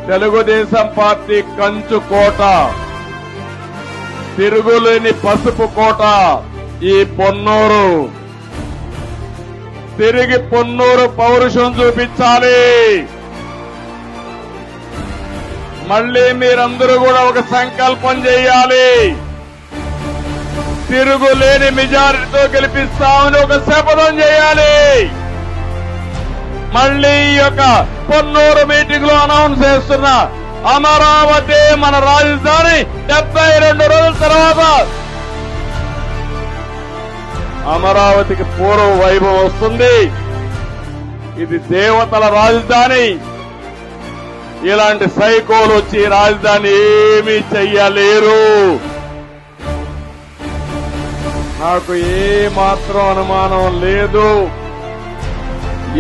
Telugu Desam party కంచు కోట, తిరుగులేని పసుపు కోట ఈ పొన్నూరు. తిరిగి పొన్నూరు పౌరుషం చూపించాలి. మళ్లీ మీరందరూ కూడా ఒక సంకల్పం చేయాలి. తిరుగులేని మెజారిటీతో గెలిపిస్తామని ఒక శపథం చేయాలి. మళ్లీ ఈ యొక్క పొన్నూరు మీటింగ్ లో అనౌన్స్ చేస్తున్న అమరావతి మన రాజధాని 72 రోజుల తర్వాత అమరావతికి పూర్వ వైభవం వస్తుంది. ఇది దేవతల రాజధాని. ఇలాంటి సైకోలు వచ్చి రాజధాని ఏమీ చెయ్యలేరు. నాకు ఏ మాత్రం అనుమానం లేదు.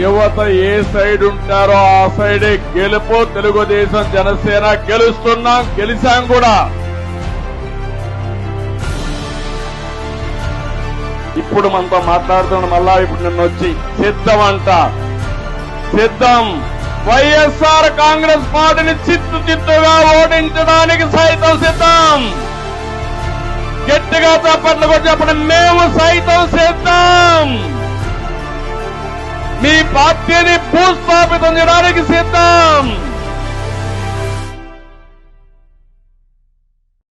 యువత ఏ సైడ్ ఉంటారో ఆ సైడే గెలుపు. తెలుగుదేశం జనసేన గెలుస్తున్నాం, గెలిచాం కూడా. ఇప్పుడు మనతో మాట్లాడుతున్న మళ్ళా ఇప్పుడు నిన్న వచ్చి సిద్ధం అంట. సిద్ధం వైఎస్ఆర్ కాంగ్రెస్ పార్టీని చిత్తుగా ఓడించడానికి సైతం సిద్ధం. గట్టిగా చప్పట్లు కొట్టి చెప్పండి, మేము సైతం సిద్ధం. మీ పార్టీని భూస్థాపితం చేయడానికి సిద్ధం.